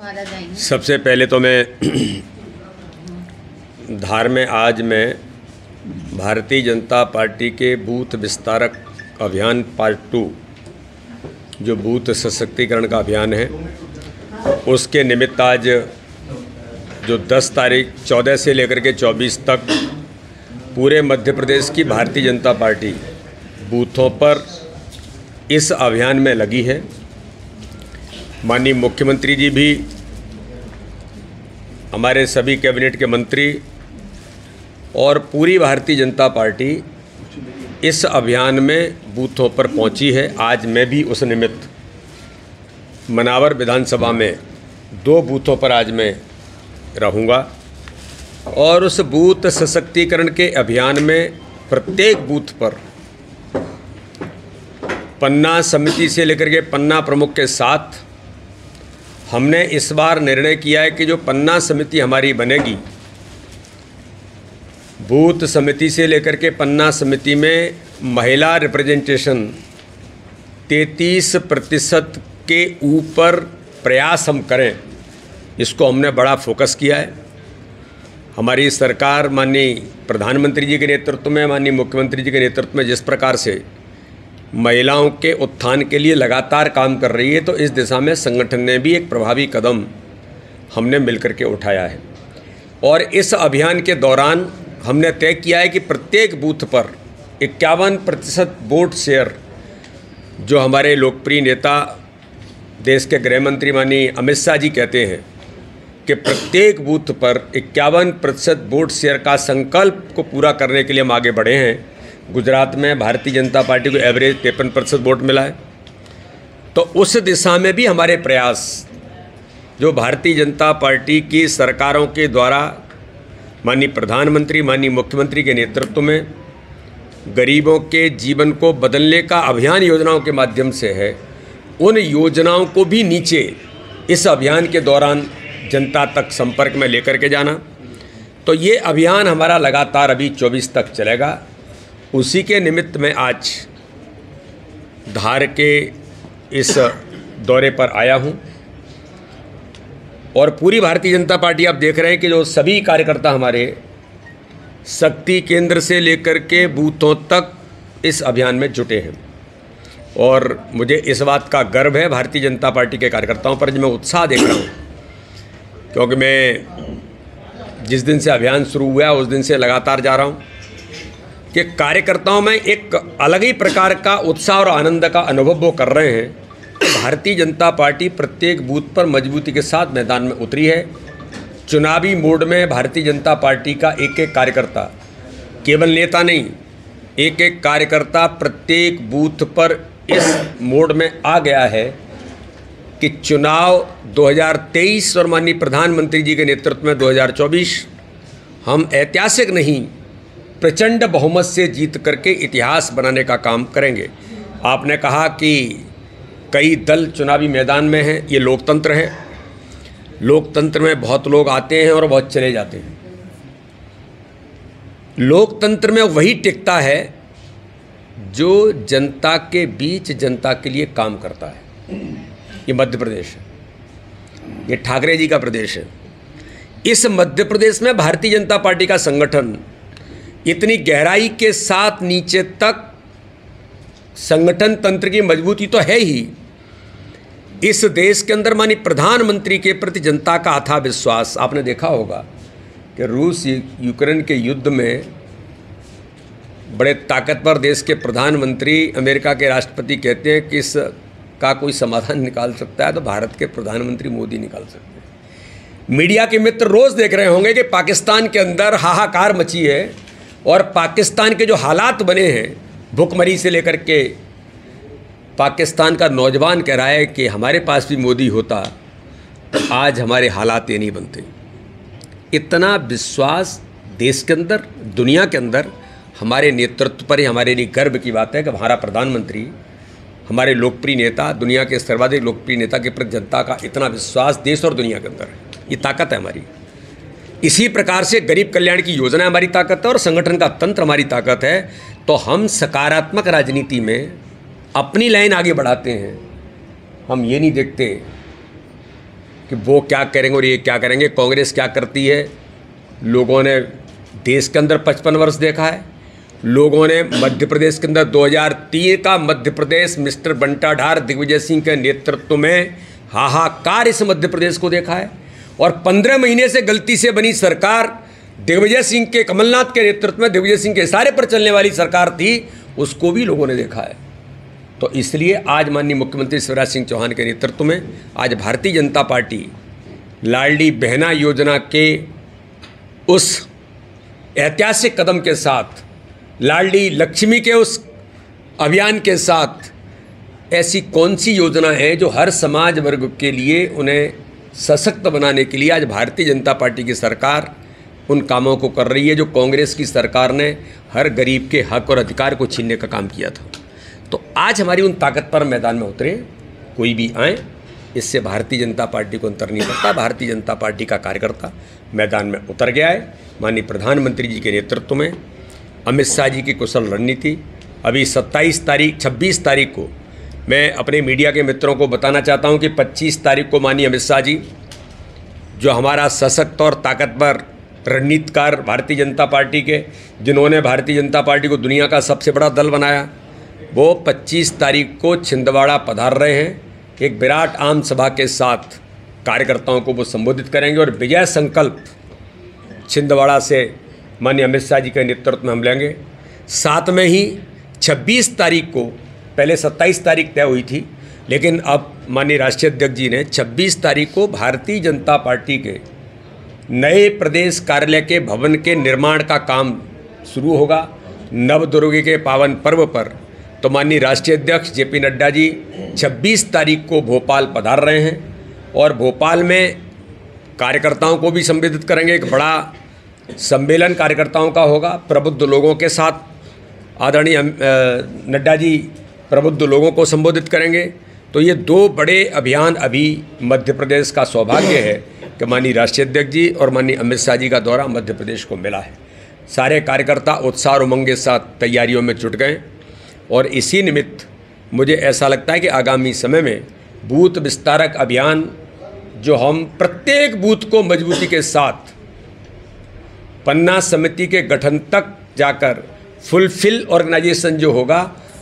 मारा जाएंगे। सबसे पहले तो मैं धार में आज मैं भारतीय जनता पार्टी के बूथ विस्तारक अभियान पार्ट 2 जो बूथ सशक्तिकरण का अभियान है उसके निमित्त आज जो 10 तारीख 14 से लेकर के 24 तक पूरे मध्य प्रदेश की भारतीय जनता पार्टी बूथों पर इस अभियान में लगी है। माननीय मुख्यमंत्री जी भी, हमारे सभी कैबिनेट के मंत्री और पूरी भारतीय जनता पार्टी इस अभियान में बूथों पर पहुंची है। आज मैं भी उस निमित्त मनावर विधानसभा में 2 बूथों पर आज मैं रहूँगा और उस बूथ सशक्तिकरण के अभियान में प्रत्येक बूथ पर पन्ना समिति से लेकर के पन्ना प्रमुख के साथ हमने इस बार निर्णय किया है कि जो पन्ना समिति हमारी बनेगी, बूथ समिति से लेकर के पन्ना समिति में महिला रिप्रेजेंटेशन 33% के ऊपर प्रयास हम करें, इसको हमने बड़ा फोकस किया है। हमारी सरकार माननीय प्रधानमंत्री जी के नेतृत्व में, माननीय मुख्यमंत्री जी के नेतृत्व में जिस प्रकार से महिलाओं के उत्थान के लिए लगातार काम कर रही है, तो इस दिशा में संगठन ने भी एक प्रभावी कदम हमने मिलकर के उठाया है। और इस अभियान के दौरान हमने तय किया है कि प्रत्येक बूथ पर 51% वोट शेयर जो हमारे लोकप्रिय नेता देश के गृह मंत्री माननीय अमित शाह जी कहते हैं कि प्रत्येक बूथ पर 51% वोट शेयर का संकल्प को पूरा करने के लिए हम आगे बढ़े हैं। गुजरात में भारतीय जनता पार्टी को एवरेज 53% वोट मिला है, तो उस दिशा में भी हमारे प्रयास जो भारतीय जनता पार्टी की सरकारों के द्वारा माननीय प्रधानमंत्री, माननीय मुख्यमंत्री के नेतृत्व में गरीबों के जीवन को बदलने का अभियान योजनाओं के माध्यम से है, उन योजनाओं को भी नीचे इस अभियान के दौरान जनता तक संपर्क में लेकर के जाना। तो ये अभियान हमारा लगातार अभी 24 तक चलेगा। उसी के निमित्त मैं आज धार के इस दौरे पर आया हूं और पूरी भारतीय जनता पार्टी आप देख रहे हैं कि जो सभी कार्यकर्ता हमारे शक्ति केंद्र से लेकर के बूथों तक इस अभियान में जुटे हैं। और मुझे इस बात का गर्व है भारतीय जनता पार्टी के कार्यकर्ताओं पर, जो मैं उत्साह देख रहा हूँ, क्योंकि मैं जिस दिन से अभियान शुरू हुआ उस दिन से लगातार जा रहा हूँ कि कार्यकर्ताओं में एक अलग ही प्रकार का उत्साह और आनंद का अनुभव वो कर रहे हैं। भारतीय जनता पार्टी प्रत्येक बूथ पर मजबूती के साथ मैदान में उतरी है। चुनावी मोड में भारतीय जनता पार्टी का एक एक कार्यकर्ता, केवल नेता नहीं, एक एक कार्यकर्ता प्रत्येक बूथ पर इस मोड में आ गया है कि चुनाव 2023 और माननीय प्रधानमंत्री जी के नेतृत्व में 2024 हम ऐतिहासिक नहीं, प्रचंड बहुमत से जीत करके इतिहास बनाने का काम करेंगे। आपने कहा कि कई दल चुनावी मैदान में हैं, ये लोकतंत्र है। लोकतंत्र में बहुत लोग आते हैं और बहुत चले जाते हैं। लोकतंत्र में वही टिकता है जो जनता के बीच जनता के लिए काम करता है। ये मध्य प्रदेश है, ये ठाकरे जी का प्रदेश है। इस मध्य प्रदेश में भारतीय जनता पार्टी का संगठन इतनी गहराई के साथ नीचे तक संगठन तंत्र की मजबूती तो है ही, इस देश के अंदर माननीय प्रधानमंत्री के प्रति जनता का अथाह विश्वास। आपने देखा होगा कि रूस यूक्रेन के युद्ध में बड़े ताकतवर देश के प्रधानमंत्री अमेरिका के राष्ट्रपति कहते हैं कि इसका कोई समाधान निकाल सकता है तो भारत के प्रधानमंत्री मोदी निकाल सकते हैं। मीडिया के मित्र रोज़ देख रहे होंगे कि पाकिस्तान के अंदर हाहाकार मची है और पाकिस्तान के जो हालात बने हैं, भुखमरी से लेकर के, पाकिस्तान का नौजवान कह रहा है कि हमारे पास भी मोदी होता तो आज हमारे हालात ये नहीं बनते। इतना विश्वास देश के अंदर, दुनिया के अंदर हमारे नेतृत्व पर ही हमारे लिए गर्व की बात है कि हमारा प्रधानमंत्री, हमारे लोकप्रिय नेता, दुनिया के सर्वाधिक लोकप्रिय नेता के प्रति जनता का इतना विश्वास देश और दुनिया के अंदर है। ये ताकत है हमारी। इसी प्रकार से गरीब कल्याण की योजना हमारी ताकत है और संगठन का तंत्र हमारी ताकत है। तो हम सकारात्मक राजनीति में अपनी लाइन आगे बढ़ाते हैं। हम ये नहीं देखते कि वो क्या करेंगे और ये क्या करेंगे। कांग्रेस क्या करती है, लोगों ने देश के अंदर 55 वर्ष देखा है। लोगों ने मध्य प्रदेश के अंदर 2003 का मध्य प्रदेश मिस्टर बंटाढार दिग्विजय सिंह के नेतृत्व में हाहाकार इस मध्य प्रदेश को देखा है। और 15 महीने से गलती से बनी सरकार दिग्विजय सिंह के, कमलनाथ के नेतृत्व में दिग्विजय सिंह के इशारे पर चलने वाली सरकार थी, उसको भी लोगों ने देखा है। तो इसलिए आज माननीय मुख्यमंत्री शिवराज सिंह चौहान के नेतृत्व में आज भारतीय जनता पार्टी लाडली बहना योजना के उस ऐतिहासिक कदम के साथ, लाडली लक्ष्मी के उस अभियान के साथ, ऐसी कौन सी योजना है जो हर समाज वर्ग के लिए उन्हें सशक्त बनाने के लिए आज भारतीय जनता पार्टी की सरकार उन कामों को कर रही है जो कांग्रेस की सरकार ने हर गरीब के हक और अधिकार को छीनने का काम किया था। तो आज हमारी उन ताकत पर मैदान में उतरे, कोई भी आए, इससे भारतीय जनता पार्टी को अंतर नहीं पड़ता। भारतीय जनता पार्टी का कार्यकर्ता मैदान में उतर गया है। माननीय प्रधानमंत्री जी के नेतृत्व में अमित शाह जी की कुशल रणनीति, अभी 26 तारीख को मैं अपने मीडिया के मित्रों को बताना चाहता हूं कि 25 तारीख को माननीय अमित शाह जी, जो हमारा सशक्त और ताकतवर रणनीतिकार भारतीय जनता पार्टी के, जिन्होंने भारतीय जनता पार्टी को दुनिया का सबसे बड़ा दल बनाया, वो 25 तारीख को छिंदवाड़ा पधार रहे हैं। एक विराट आम सभा के साथ कार्यकर्ताओं को वो संबोधित करेंगे और विजय संकल्प छिंदवाड़ा से माननीय अमित शाह जी के नेतृत्व में हम लेंगे। साथ में ही 26 तारीख को, पहले 27 तारीख तय हुई थी, लेकिन अब माननीय राष्ट्रीय अध्यक्ष जी ने 26 तारीख को भारतीय जनता पार्टी के नए प्रदेश कार्यालय के भवन के निर्माण का काम शुरू होगा। नवदुर्गे के पावन पर्व पर तो माननीय राष्ट्रीय अध्यक्ष जेपी नड्डा जी 26 तारीख को भोपाल पधार रहे हैं और भोपाल में कार्यकर्ताओं को भी संबोधित करेंगे। एक बड़ा सम्मेलन कार्यकर्ताओं का होगा प्रबुद्ध लोगों के साथ। आदरणीय नड्डा जी प्रबुद्ध लोगों को संबोधित करेंगे। तो ये दो बड़े अभियान अभी मध्य प्रदेश का सौभाग्य है कि माननीय राष्ट्रीय अध्यक्ष जी और माननीय अमित शाह जी का दौरा मध्य प्रदेश को मिला है। सारे कार्यकर्ता उत्साह और उमंग के साथ तैयारियों में जुट गए और इसी निमित्त मुझे ऐसा लगता है कि आगामी समय में बूथ विस्तारक अभियान, जो हम प्रत्येक बूथ को मजबूती के साथ पन्ना समिति के गठन तक जाकर फुलफिल ऑर्गेनाइजेशन जो होगा,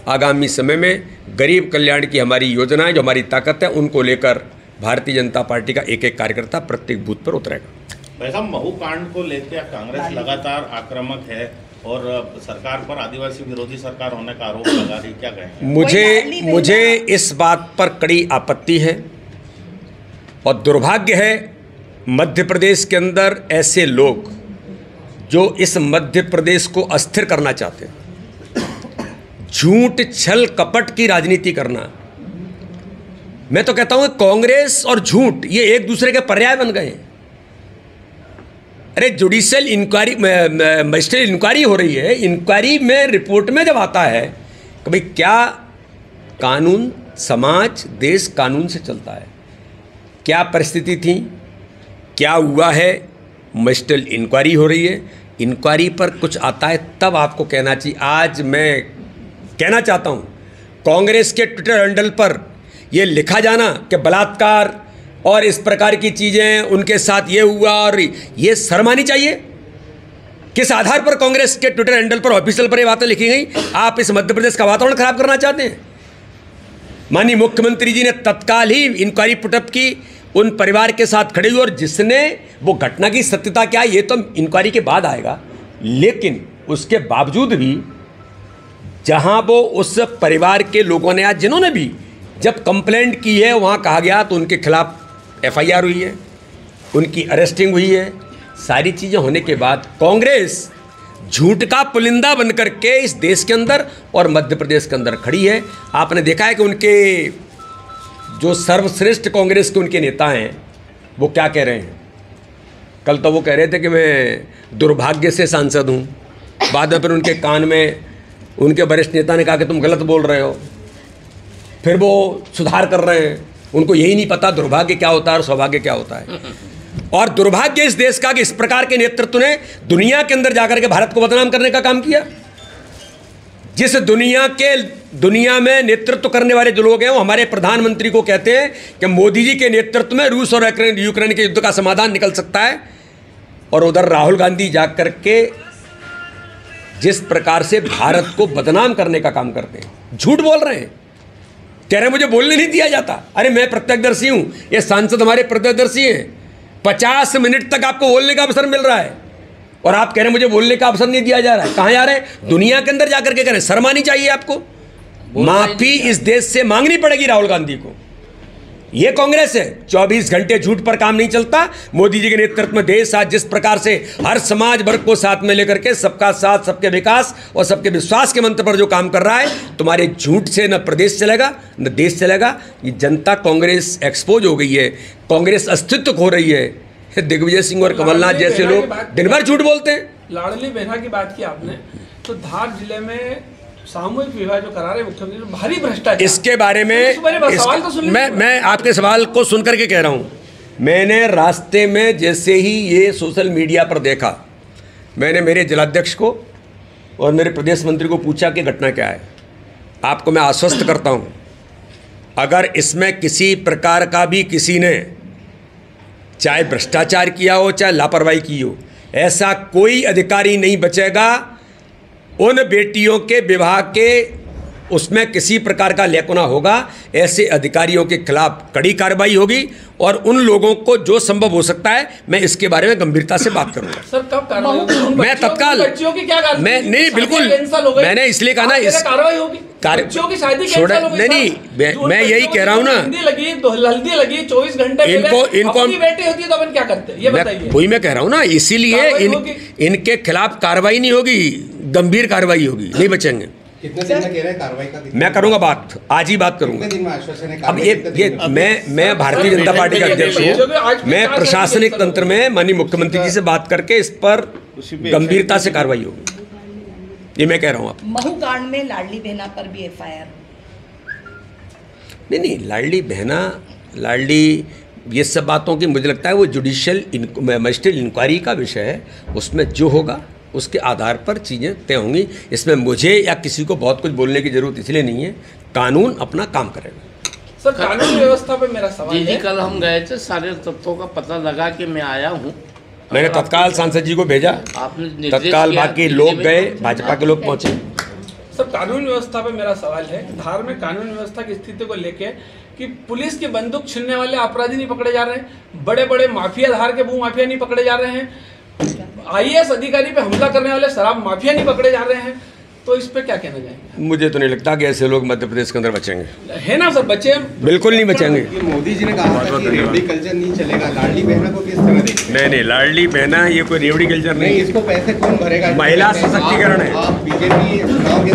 आगामी समय में गरीब कल्याण की हमारी योजनाएं, जो हमारी ताकत है, उनको लेकर भारतीय जनता पार्टी का एक एक कार्यकर्ता प्रत्येक बूथ पर उतरेगा। भाई साहब, महू कांड को लेकर कांग्रेस लगातार आक्रामक है और सरकार पर आदिवासी विरोधी सरकार होने का आरोप लगा रही, क्या कहें? मुझे इस बात पर कड़ी आपत्ति है और दुर्भाग्य है मध्य प्रदेश के अंदर ऐसे लोग जो इस मध्य प्रदेश को अस्थिर करना चाहते हैं। झूठ, छल, कपट की राजनीति करना, मैं तो कहता हूं कांग्रेस और झूठ ये एक दूसरे के पर्याय बन गए। अरे जुडिशियल इंक्वायरी, मजिस्ट्रेट इंक्वायरी हो रही है, इंक्वायरी में रिपोर्ट में जब आता है कि भाई क्या कानून, समाज, देश कानून से चलता है, क्या परिस्थिति थी, क्या हुआ है, मजिस्ट्रेट इंक्वायरी हो रही है, इंक्वायरी पर कुछ आता है तब आपको कहना चाहिए। आज मैं कहना चाहता हूं कांग्रेस के ट्विटर हैंडल पर यह लिखा जाना कि बलात्कार और इस प्रकार की चीज़ें उनके साथ ये हुआ, और ये शर्म आनी चाहिए। किस आधार पर कांग्रेस के ट्विटर हैंडल पर, ऑफिशियल पर ये बातें लिखी गई? आप इस मध्य प्रदेश का वातावरण खराब करना चाहते हैं। माननीय मुख्यमंत्री जी ने तत्काल ही इंक्वायरी पुटअप की, उन परिवार के साथ खड़े हुए, और जिसने वो घटना की सत्यता क्या है ये तो इंक्वायरी के बाद आएगा, लेकिन उसके बावजूद भी जहां वो उस परिवार के लोगों ने, आज जिन्होंने भी जब कंप्लेंट की है, वहां कहा गया तो उनके खिलाफ FIR हुई है, उनकी अरेस्टिंग हुई है। सारी चीज़ें होने के बाद कांग्रेस झूठ का पुलिंदा बन करके इस देश के अंदर और मध्य प्रदेश के अंदर खड़ी है। आपने देखा है कि उनके जो सर्वश्रेष्ठ कांग्रेस के उनके नेता हैं वो क्या कह रहे हैं। कल तो वो कह रहे थे कि मैं दुर्भाग्य से सांसद हूँ, बाद में फिर उनके कान में उनके वरिष्ठ नेता ने कहा कि तुम गलत बोल रहे हो, फिर वो सुधार कर रहे हैं। उनको यही नहीं पता दुर्भाग्य क्या होता है और सौभाग्य क्या होता है। और दुर्भाग्य इस देश का कि इस प्रकार के नेतृत्व ने दुनिया के अंदर जाकर के भारत को बदनाम करने का काम किया। जिस दुनिया में नेतृत्व करने वाले जो लोग हैं वो हमारे प्रधानमंत्री को कहते हैं कि मोदी जी के नेतृत्व में रूस और यूक्रेन के युद्ध का समाधान निकल सकता है, और उधर राहुल गांधी जाकर के जिस प्रकार से भारत को बदनाम करने का काम करते हैं, झूठ बोल रहे हैं, कह रहे हैं मुझे बोलने नहीं दिया जाता। अरे मैं प्रत्यक्षदर्शी हूं, ये सांसद हमारे प्रत्यक्षदर्शी हैं। 50 मिनट तक आपको बोलने का अवसर मिल रहा है और आप कह रहे हैं मुझे बोलने का अवसर नहीं दिया जा रहा है। कहाँ जा रहे हैं? दुनिया के अंदर जाकर के कह रहे हैं। शर्म आनी चाहिए आपको। माफी इस देश से मांगनी पड़ेगी राहुल गांधी को। ये कांग्रेस है, 24 घंटे झूठ पर काम नहीं चलता। मोदी जी के नेतृत्व में देश आज जिस प्रकार से हर समाज वर्ग को साथ में लेकर के सबका साथ, सबके विकास और सबके विश्वास के मंत्र पर जो काम कर रहा है, तुम्हारे झूठ से न प्रदेश चलेगा न देश चलेगा। ये जनता कांग्रेस एक्सपोज हो गई है, कांग्रेस अस्तित्व खो रही है। दिग्विजय सिंह और कमलनाथ जैसे लोग दिन भर झूठ बोलते हैं। लाडली बहना की बात की आपने, तो धार जिले में सामूहिक विवाह जो करा रहे मुख्यमंत्री, भारी भ्रष्टाचार, इसके बारे में मैं आपके सवाल को सुनकर के कह रहा हूँ। मैंने रास्ते में जैसे ही ये सोशल मीडिया पर देखा, मैंने मेरे जिलाध्यक्ष को और मेरे प्रदेश मंत्री को पूछा कि घटना क्या है। आपको मैं आश्वस्त करता हूँ, अगर इसमें किसी प्रकार का भी किसी ने चाहे भ्रष्टाचार किया हो चाहे लापरवाही की हो, ऐसा कोई अधिकारी नहीं बचेगा। उन बेटियों के विवाह के उसमें किसी प्रकार का लेकुना होगा, ऐसे अधिकारियों के खिलाफ कड़ी कार्रवाई होगी और उन लोगों को जो संभव हो सकता है मैं इसके बारे में गंभीरता से बात करूंगा। सर कब कार्रवाई? मैं तत्काल, मैं नहीं, बिल्कुल मैंने इसलिए कहा ना, इस कार्रवाई होगी। बच्चियों की शादी कैंसिल हो गई। नहीं, मैं यही कह रहा हूँ ना, हल्दी लगी 24 घंटे इनको बेटी होती है तो अपन क्या करते हैं ये बताइए। वही मैं कह रहा हूँ ना, इसीलिए इनके खिलाफ कार्रवाई नहीं होगी, गंभीर कार्रवाई होगी, नहीं बचेंगे। कितने दिन में कह रहे हैं कार्रवाई का? मैं करूंगा बात, आज ही बात करूंगा। कितने दिन में आश्वासन है? अब ये मैं भारतीय जनता पार्टी का अध्यक्ष हूँ। मैं प्रशासनिक तंत्र में माननीय मुख्यमंत्री जी से बात करके इस पर गंभीरता से कार्रवाई होगी, ये मैं कह रहा हूँ। आप महू कांड में लाडली बहना पर भी FIR? नहीं, लाडली ये सब बातों की मुझे लगता है वो जुडिशियल मजिस्ट्रेट इंक्वायरी का विषय है। उसमें जो होगा उसके आधार पर चीज़ें तय होंगी। इसमें मुझे या किसी को बहुत कुछ बोलने की जरूरत इसलिए नहीं है, कानून अपना काम करेगा। सर कानून व्यवस्था पे मेरा सवाल है। जी कल हम गए थे, सारे तत्वों का पता लगा के मैं आया हूँ। मैंने तत्काल सांसद जी को भेजा, तत्काल बाकी लोग गए, भाजपा के लोग पहुंचे। सर कानून व्यवस्था पे मेरा सवाल है, धार में कानून व्यवस्था की स्थिति को लेके कि पुलिस की बंदूक छीनने वाले अपराधी नहीं पकड़े जा रहे हैं, बड़े बड़े माफिया, धार के भू माफिया नहीं पकड़े जा रहे हैं, IAS अधिकारी पे हमला करने वाले शराब माफिया नहीं पकड़े जा रहे हैं, तो इस पे क्या कहना चाहेंगे? मुझे तो नहीं लगता कि ऐसे लोग मध्य प्रदेश के अंदर बचेंगे। है ना सर, बचे बिल्कुल नहीं बचेंगे। मोदी जी ने कहा था कि रेवड़ी कल्चर नहीं चलेगा, लाडली बहना को किस तरह देखते हैं? नहीं, लाडली बहना ये कोई रेवड़ी कल्चर नहीं, इसको पैसे कौन भरेगा? महिला सशक्तिकरण है। आप बीजेपी चुनाव के